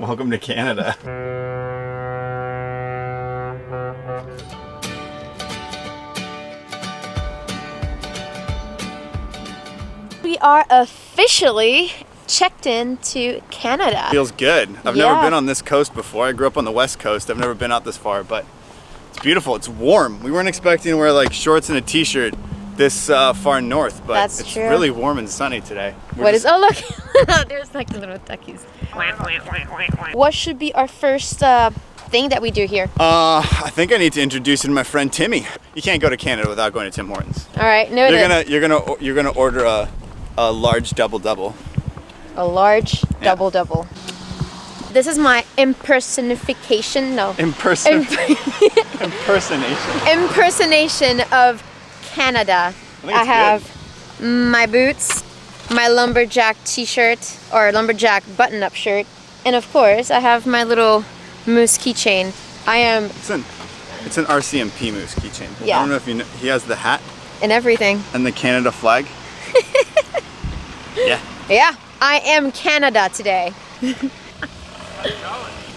Welcome to Canada. We are officially checked in to Canada. Feels good. I've never been on this coast before. I grew up on the west coast. I've never been out this far, but it's beautiful. It's warm. We weren't expecting to wear like shorts and a t-shirt this far north, but it's really warm and sunny today. Oh look, there's like the little duckies. What should be our first thing that we do here? I think I need to introduce you to my friend Timmy. You can't go to Canada without going to Tim Hortons. All right, noted. You're gonna order a large double. A large double. This is my impersonation of Canada. I have my boots, my lumberjack t-shirt or lumberjack button-up shirt, and of course I have my little moose keychain. It's an RCMP moose keychain. Yeah. I don't know if you know, he has the hat and everything. And the Canada flag. Yeah. Yeah, I am Canada today.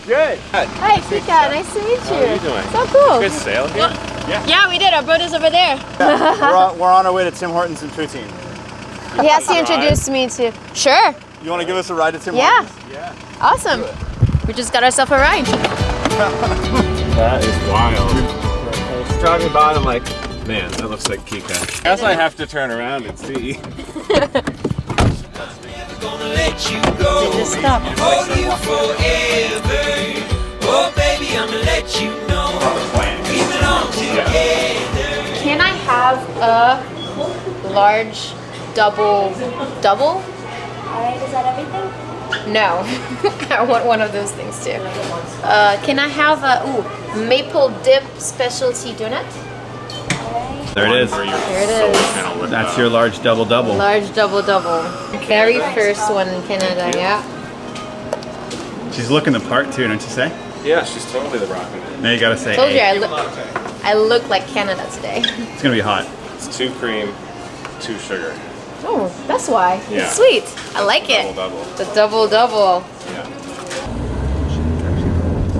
Good. Hi, Pika. Nice to meet you. How are you doing? So cool. Good sail here? Yeah, we did. Our boat is over there. Yeah, we're on our way to Tim Hortons and Poutine. He has to introduce me to... Sure. You want to give us a ride to Tim Hortons? Yeah. Awesome. We just got ourselves a ride. That is wild. I was driving by and I'm like, man, that looks like Kika. I guess I have to turn around and see. Just stop. Hold you forever. Oh baby, I'ma let you know we belong together. Can I have a large double? Alright, is that everything? No. I want one of those things too. Can I have a maple dip specialty donut? There it is. There it is. That's your large double. Large double. Very first one in Canada, yeah. She's looking the part too, don't you say? Yeah, she's totally the rockin' it. Now you gotta say Told you A. I look like Canada today. It's gonna be hot. It's 2 cream, 2 sugar. Oh, that's why. Yeah. It's sweet. I like it. Double. The double.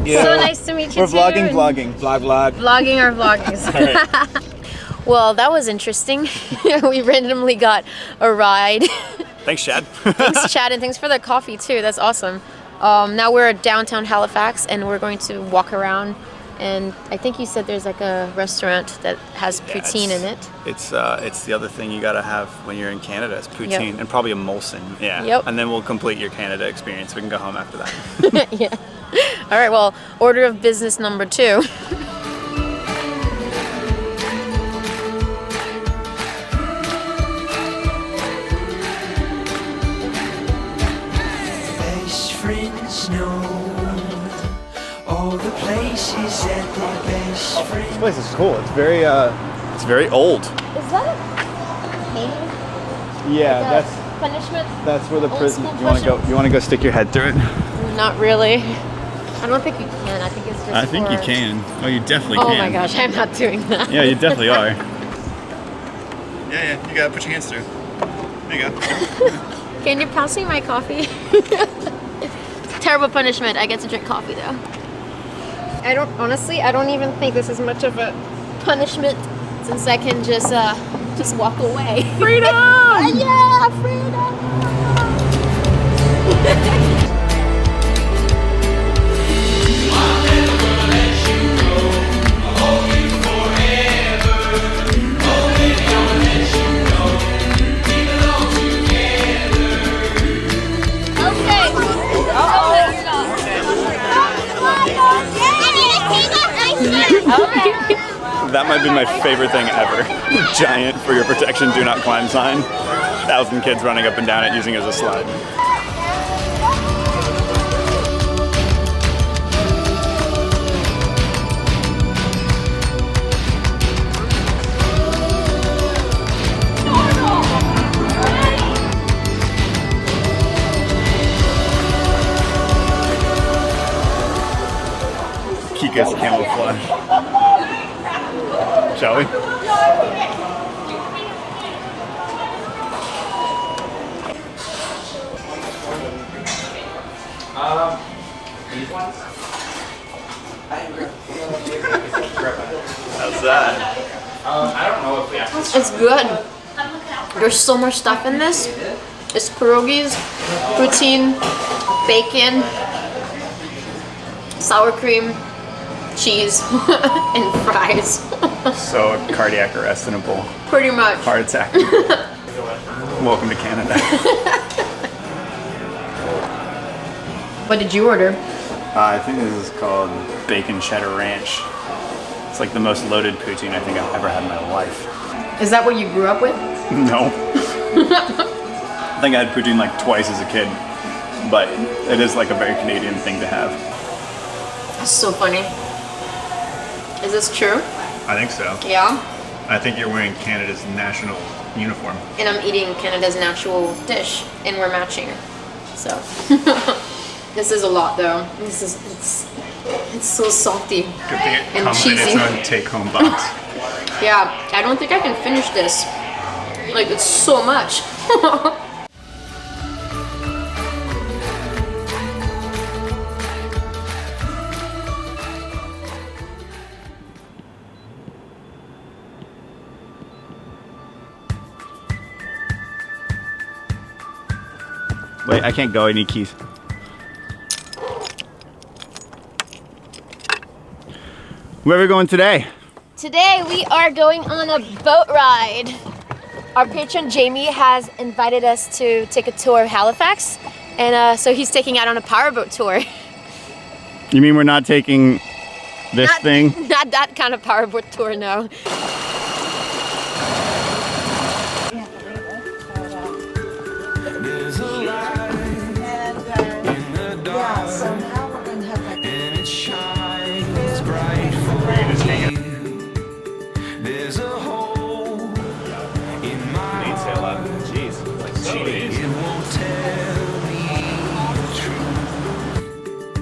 Yeah. So nice to meet you. We're vlogging. Vlogging our vloggings. Well, that was interesting. We randomly got a ride. Thanks, Chad. Thanks, Chad, and thanks for the coffee too. That's awesome. Now we're at downtown Halifax, and we're going to walk around. And I think you said there's like a restaurant that has poutine in it. It's the other thing you gotta have when you're in Canada is poutine and probably a Molson. Yeah. Yep. And then we'll complete your Canada experience. We can go home after that. Yeah. All right. Well, order of business number 2. Best friends know all the places that their best friends. This place is cool. It's very old. Is that a pain? Yeah, Like punishment? that's where the Old prison. school You wanna go stick your head through it? Not really. I don't think you can. I think it's just. I think you for- can. Oh, you definitely Oh can. my gosh, I'm not doing that. Yeah, you definitely are. Yeah, you gotta put your hands through. There you go. Can you pass me my coffee? Terrible punishment. I get to drink coffee though. I don't even think this is much of a punishment since I can just walk away. Freedom! Yeah, freedom! That might be my favorite thing ever. Giant for your protection, do not climb sign. 1,000 kids running up and down it using it as a slide. Kika's camouflage. Shall we? It's good. There's so much stuff in this. It's pierogies, poutine, bacon, sour cream, cheese, and fries. So cardiac arrest in a bowl. Pretty much. Heart attack. Welcome to Canada. What did you order? I think this is called bacon cheddar ranch. It's like the most loaded poutine I think I've ever had in my life. Is that what you grew up with? No. I think I had poutine like twice as a kid, but it is like a very Canadian thing to have. That's so funny. Is this true? I think so. Yeah. I think you're wearing Canada's national uniform. And I'm eating Canada's national dish, and we're matching. So, this is a lot though. It's so salty Good thing it and comes cheesy. in its own take-home box. Yeah, I don't think I can finish this. Like, it's so much. Wait, I can't go. I need keys. Where are we going today? Today we are going on a boat ride. Our patron Jamie has invited us to take a tour of Halifax, and so he's taking out on a powerboat tour. You mean we're not taking this thing? Not that kind of powerboat tour, no. There's a light in the dark, and it shines bright for you. There's a hole in my heart. Jeez, it's like so easy. It won't tell me the truth.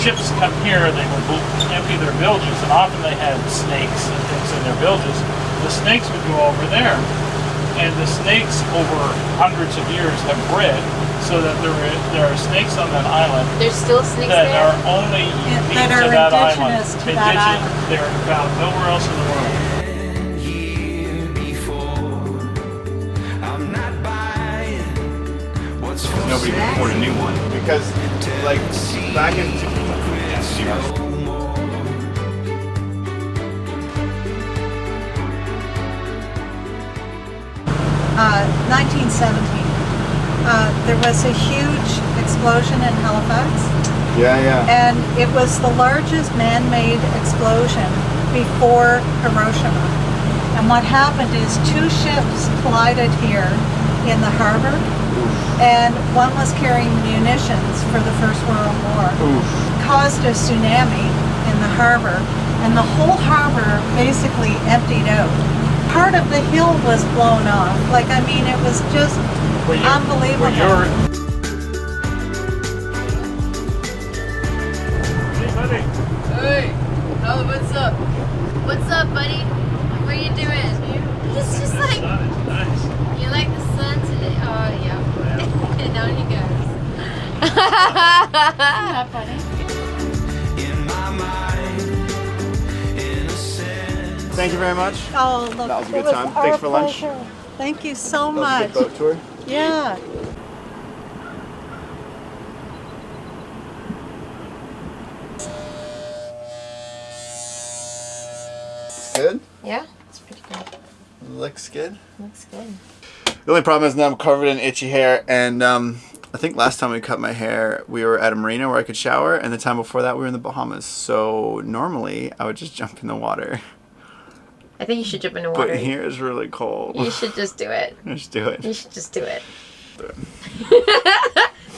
Ships come here, they would empty their bilges, and often they had snakes and things in their bilges. The snakes would go over there, and the snakes over hundreds of years have bred, so that there are snakes on that island There's still snakes that there? are only unique that are to that island. indigenous to that island. They're found nowhere else in the world. Been here before. I'm not buying what's for Nobody can afford a new one because, like, back in no more. 1917. There was a huge explosion in Halifax, yeah. and it was the largest man-made explosion before Hiroshima. And what happened is two ships collided here in the harbor, and one was carrying munitions for the First World War. Caused a tsunami in the harbor, and the whole harbor basically emptied out. Part of the hill was blown off. Like, I mean, it was just unbelievable. Hey, buddy. Hey, oh, what's up? What's up, buddy? What are you doing? It's just like, Nice. you like the sun today? Oh, yeah. And down he goes. Not funny. In my mind, in a sense. Thank you very much. Oh, look, That was a good it time. our Thanks for lunch. pleasure. Thank you so That was a much. good boat tour. Yeah. Good. Yeah, it's pretty good. Looks good. Looks good. The only problem is now I'm covered in itchy hair, and I think last time we cut my hair, we were at a marina where I could shower, and the time before that, we were in the Bahamas. So normally, I would just jump in the water. I think you should jump in the water. But here is really cold. You should just do it. Just do it. You should just do it.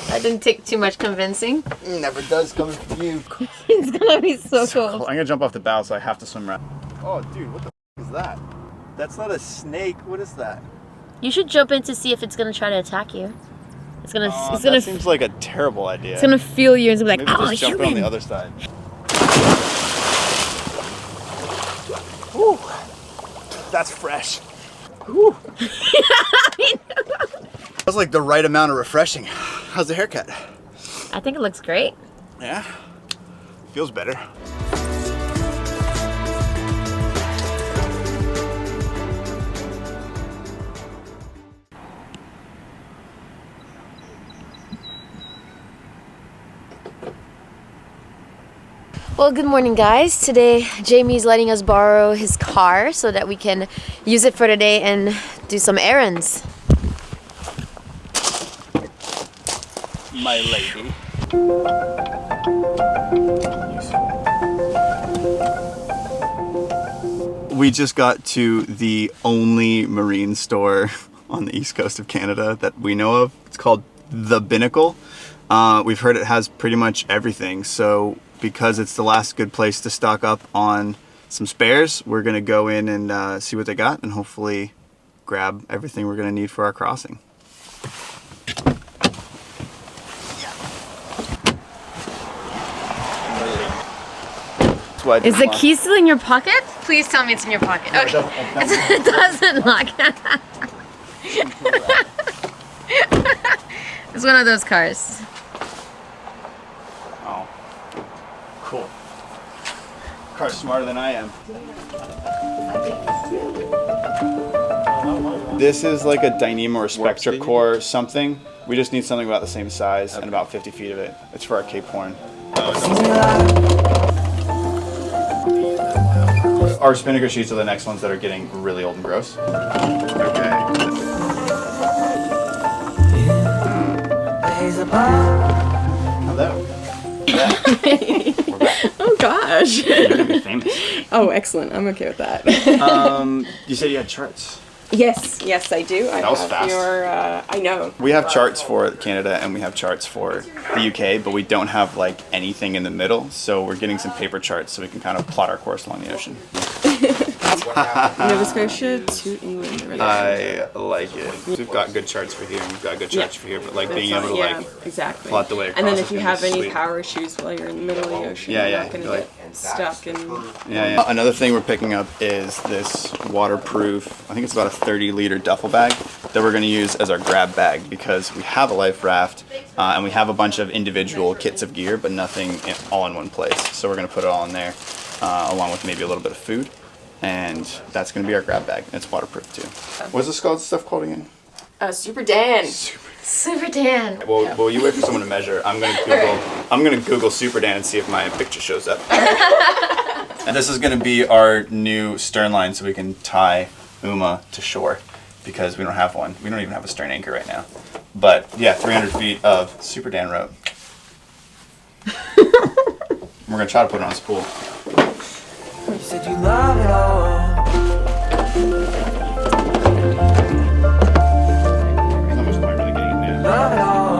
That didn't take too much convincing. Never does coming from you. It's gonna be so cold. I'm gonna jump off the bow, so I have to swim around. Oh, dude, what the is that? That's not a snake. What is that? You should jump in to see if it's gonna try to attack you. It's gonna. it's That gonna. seems like a terrible idea. It's gonna feel you and it's gonna be Maybe like, oh, just jump in on human. the other side. Whew. That's fresh. Whew. That was like the right amount of refreshing. How's the haircut? I think it looks great. Yeah. Feels better. Well, good morning, guys. Today, Jamie's letting us borrow his car so that we can use it for today and do some errands. My lady. We just got to the only marine store on the east coast of Canada that we know of. It's called The Binnacle. We've heard it has pretty much everything, so because it's the last good place to stock up on some spares, we're gonna go in and see what they got and hopefully grab everything we're gonna need for our crossing. Is the key still in your pocket? Please tell me it's in your pocket. Okay. It doesn't lock. It's one of those cars. Oh, cool. Car's smarter than I am. This is like a Dynamo or Spectra Core something. We just need something about the same size and about 50 feet of it. It's for our Cape Horn. Our spinnaker sheets are the next ones that are getting really old and gross. Okay. Hello. Oh gosh. You're gonna be famous. Oh, excellent. I'm okay with that. You said you had charts. Yes, I do. That was fast. I know. We have charts for Canada and we have charts for the UK, but we don't have like anything in the middle. So we're getting some paper charts so we can kind of plot our course along the ocean. Nova Scotia to England. I like it. We've got good charts for here and we've got good charts for here, but like being able to exactly. plot the way across. And then is if you gonna have be any sweet. power issues while you're in the middle of the ocean, you're not going to get stuck. Yeah. Another thing we're picking up is this waterproof, I think it's about a 30-liter duffel bag that we're going to use as our grab bag because we have a life raft and we have a bunch of individual kits of gear, but nothing all in one place. So we're going to put it all in there along with maybe a little bit of food. And that's going to be our grab bag. It's waterproof too. What's this stuff called again? Super Dan. Super Dan. Well, you wait for someone to measure. I'm going to Google Super Dan and see if my picture shows up. And this is going to be our new stern line so we can tie Uma to shore because we don't have one. We don't even have a stern anchor right now. But yeah, 300 feet of Super Dan rope. We're going to try to put it on a spool. You said you love it all. There's not much point really getting in there. Love it all.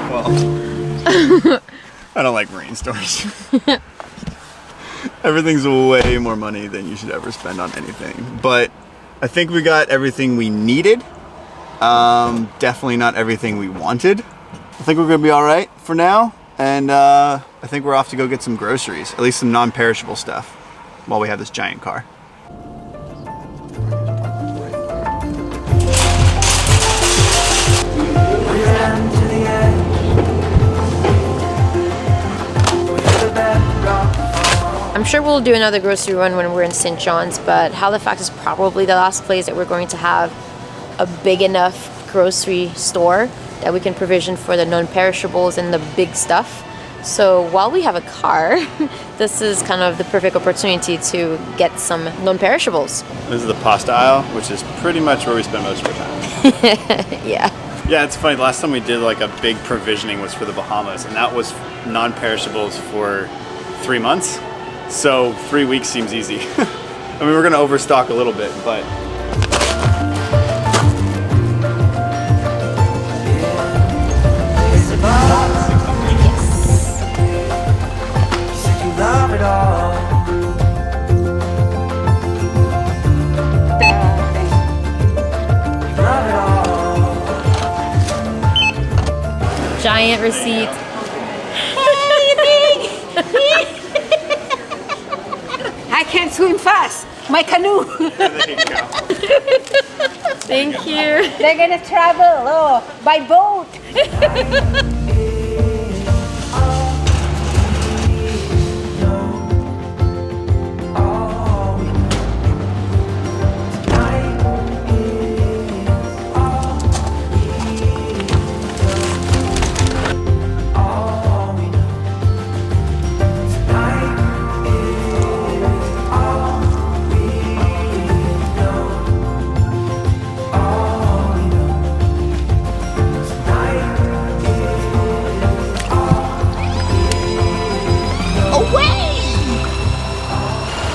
Well, I don't like marine stories. Everything's way more money than you should ever spend on anything. But I think we got everything we needed. Definitely not everything we wanted. I think we're gonna be all right for now. And I think we're off to go get some groceries, at least some non-perishable stuff, while we have this giant car. I'm sure we'll do another grocery run when we're in St. John's, but Halifax is probably the last place that we're going to have a big enough grocery store that we can provision for the non-perishables and the big stuff. So while we have a car, this is kind of the perfect opportunity to get some non-perishables. This is the pasta aisle, which is pretty much where we spend most of our time. Yeah. Yeah, it's funny. The last time we did like a big provisioning was for the Bahamas, and that was non-perishables for 3 months. So 3 weeks seems easy. I mean, we're gonna overstock a little bit, but Love it all. Love it all. Giant receipt. I can't swim fast. My canoe. there you go. Thank you. They're gonna travel by boat.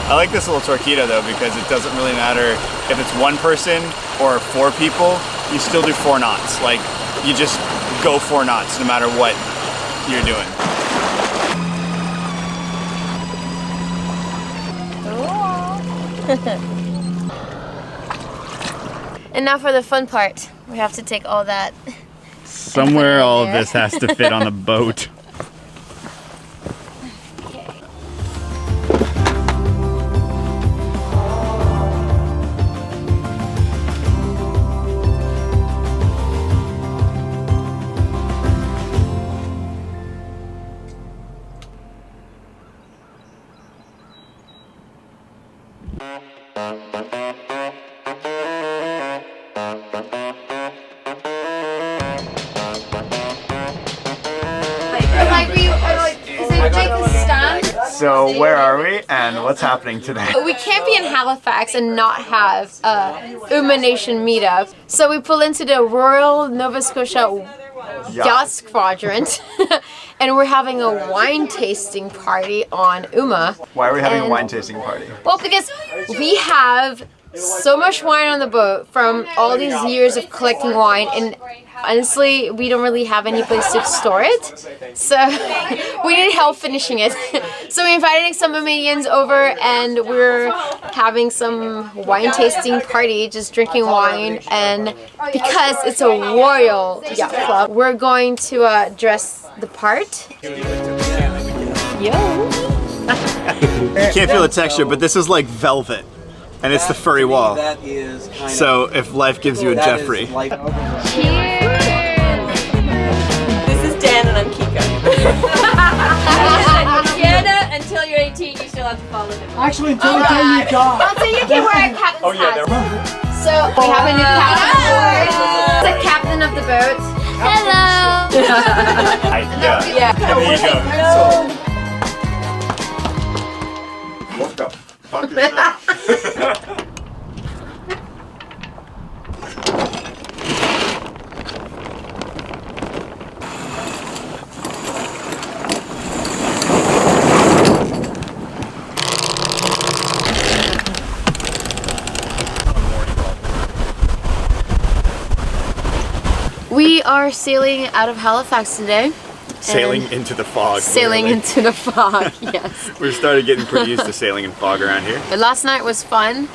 I like this little Torquedo though because it doesn't really matter if it's one person or 4 people, you still do 4 knots. Like you just go 4 knots no matter what you're doing. And now for the fun part. We have to take all that. Somewhere all of this has to fit on a boat. So where are we and what's happening today? We can't be in Halifax and not have a Uma Nation meetup. So we pull into the Royal Nova Scotia Yacht Quadrant and we're having a wine tasting party on Uma. Why are we having a wine tasting party? Well, because we have so much wine on the boat from all these years of collecting wine, and honestly, we don't really have any place to store it, so we need help finishing it. So we invited some Romanians over and we're having some wine tasting party, just drinking wine, and because it's a royal yacht club, we're going to dress the part. Yo! You can't feel the texture, but this is like velvet. And it's the furry wall. So if life gives you a Jeffrey. Cheers! This is Dan and I'm Kika. Canada, until you're 18, you still have to follow them. Actually, until the day you die. Also, you can wear a captain's hat. So we have a new captain. The captain of the boat. Hello! Yeah. There you go. What the fuck is that? We are sailing out of Halifax today. Sailing into the fog. Sailing literally. into the fog, yes. We started getting pretty used to sailing in fog around here. But last night was fun.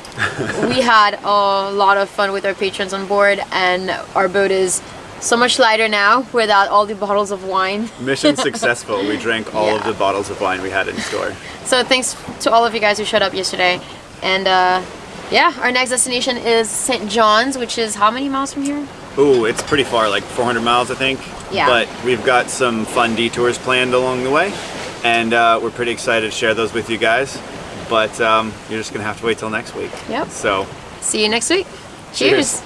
We had a lot of fun with our patrons on board, and our boat is so much lighter now without all the bottles of wine. Mission successful. We drank all of the bottles of wine we had in store. So thanks to all of you guys who showed up yesterday. And yeah, our next destination is St. John's, which is how many miles from here? Ooh, it's pretty far, like 400 miles, I think. Yeah. But we've got some fun detours planned along the way, and we're pretty excited to share those with you guys. But you're just gonna have to wait till next week. Yep. So, see you next week. Cheers.